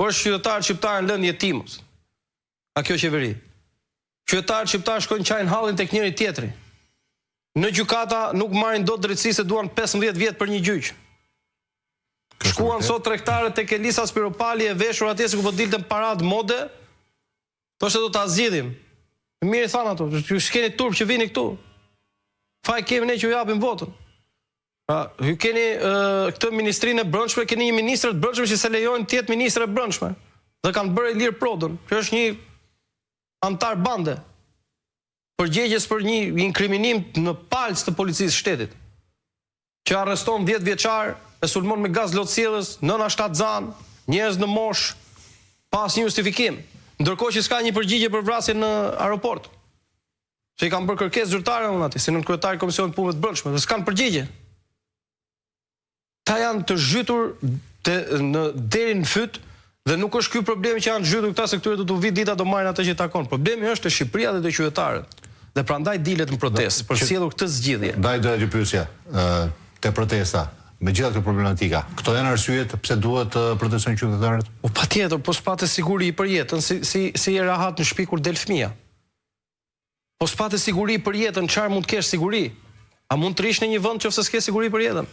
Por është qytetarë shqiptarë në lëndë jetimës. A kjo qeveri? Qytetarë shqiptarë shkojnë qajnë hallin tek njëri tjetri. Në gjykata nuk marrin dot drejtësi se duan 15 vjet për një gjyq. Shkuan sot tregtarët tek Elisa Spiropali e veshur atje se ku po dilten paradë mode. Thoshte do ta zgjidhim. Mirë thanë ato, ju s'keni turp që vini këtu. Faj kemi ne që ju japim votën. Ju keni këtë ministrinë e brendshme, keni një ministër të brendshme që se lejojnë të jetë ministër e brendshme. Dhe kanë bërë Ilir Prodën, që është një antar bande. Përgjegjes për një inkriminim në palc të policisë shtetit, që arreston 10 vjeçar, e sulmon me gaz lotësjellës, nëna shtatzan, njerëz në mosh, pas një justifikim. Ndërkohë që s'ka një përgjigje për vrasjen në aeroport. Që i kanë bërë kërkesë zyrtare unë aty, si në kryetari i Komisionit Punëve të Brendshme, dhe s'kan përgjigje. Ta janë të zhytur deri në fyt, dhe nuk është ky problemi që janë zhytur këta se këtyre do të vi dita do marrin atë që takon. Problemi është te Shqipëria dhe te qytetarët. Dhe prandaj dilet në protestë për sjellur këtë zgjidhje. Ndaj do të pyesja, te protesta, me gjitha këtë problematika, këto janë arsyet pse duhet të protestojnë qytetarët? Po patjetër, po s'patë siguri për jetën, si e rahat në shtëpi kur del fëmia. Po s'patë siguri për jetën, çfarë mund të kesh siguri? A mund të rish në një vend nëse s'ke siguri për jetën?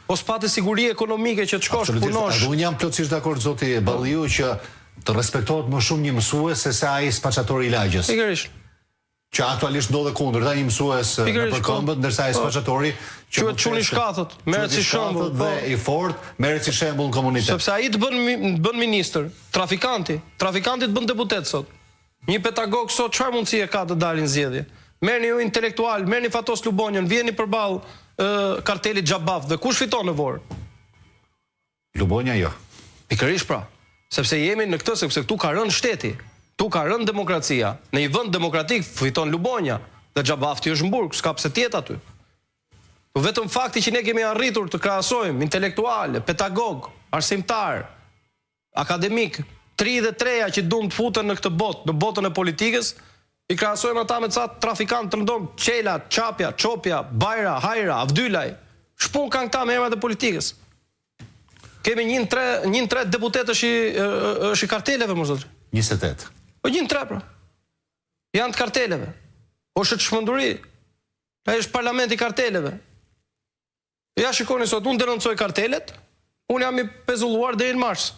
Po s'patë siguri ekonomike që të shkosh punosh. Unë jam plotësisht dakord zoti Balliu që të respektohet më shumë një mësues se ai spaqatori i lagjës. Pikërisht. Që aktualisht ndodhe kundër, një mësues në përkëmbët, ndërsa ai spaqatori që çuni shkathët, merret si shembull dhe i fortë, merret si shembull në komunitet. Sepse ai të bën ministër, trafikanti të bën deputet sot. Një pedagog sot çfarë mundësi e ka të dalin zgjedhje? Merrni ju intelektual, merrni Fatos Lubonjën, vjeni përballë kartelit Xhabaf dhe kush fiton në Vorë? Lubonja jo. Pikërisht pra, sepse jemi në këtë, sepse këtu ka rënë shteti. Tu ka rënë demokracia. Në një vend demokratik fiton Lubonja dhe Xhabafti është në burg, s'ka pse të jetë aty. Po vetëm fakti që ne kemi arritur të krahasojmë intelektual, pedagog, arsimtar, akademik, 33-ja që duan të futen në këtë botë, në botën e politikës, i krahasojmë ata me ca trafikantë të rëndom, Qela, Çapja, Çopja, Bajra, Hajra, Avdylaj. Shpun kanë këta me emrat e politikës. Kemi 1-3 deputet është i karteleve, më zotri. 28. Po 1-3 pra. Janë të karteleve. Po është çmenduri. Ai është parlamenti i karteleve. Ja shikoni sot, unë denoncoj kartelet, unë jam i pezulluar deri në mars.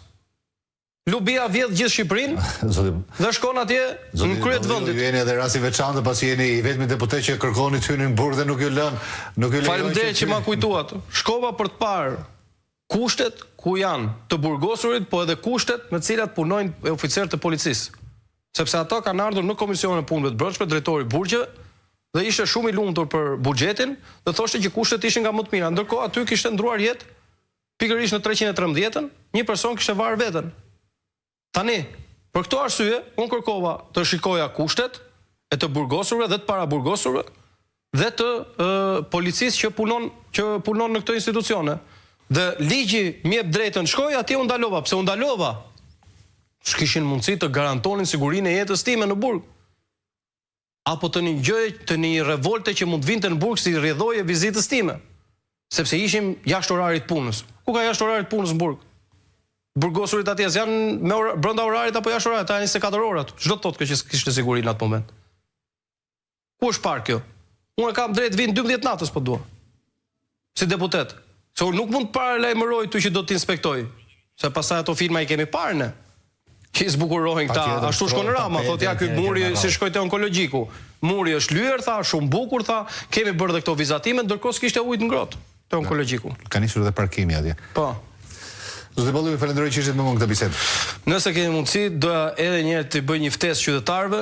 Lubia vjedh gjithë Shqipërinë dhe shkon atje në krye të vendit. Ju jeni edhe rasti veçantë pasi jeni i vetmi deputet që kërkoni të hyni në burg dhe nuk ju lën. Faleminderit që ma kujtuat. Shkova për të parë kushtet ku janë të burgosurit, po edhe kushtet me të cilat punojnë oficerët e policisë. Sepse ato kanë ardhur në Komisionin e Punëve të Brendshme, drejtori burgjeve, dhe ishte shumë i lumtur për buxhetin, dhe thoshte që kushtet ishin nga më të mira. Ndërkohë aty kishte ndruar jetë pikërisht në 313-ën, një person kishte varë veten. Tani, për këto arsye, unë kërkova të shikoja kushtet e të burgosurve dhe të paraburgosurve dhe të policisë që punon në këto institucione. Dhe ligji më jep drejtën shkoj, atje u ndalova. Pse u ndalova? S'kishin mundësi të garantonin sigurinë e jetës time në burg. Apo të një gjë, të një revolte që mund të vinte në burg si rrjedhoje vizitës time. Sepse ishim jashtë orarit punës. Ku ka jashtë orarit punës në burg? Burgosurit atje janë brenda orarit apo jashtë orarit, ta janë 24 orë aty. Çdo thotë që kishte siguri në atë moment. Ku është parë kjo? Unë kam drejt vinë 12 natës po dua. Si deputet. Se unë nuk mund të paralajmëroj ty që do të inspektoj. Se pastaj ato filma i kemi parë ne. Që i zbukurohen këta, ashtu shkon Rama, thotë ja ky muri si shkoi te onkologjiku. Muri është lyer, tha, shumë bukur, tha, kemi bërë dhe këto vizatime, ndërkohë s'kishte ujë të ngrohtë te onkologjiku. Ka nisur edhe parkimi atje. Po. Zoti Balliu, ju falenderoj që ishit me mua në këtë bisedë. Nëse keni mundësi, doja edhe një herë të bëj një ftesë qytetarëve,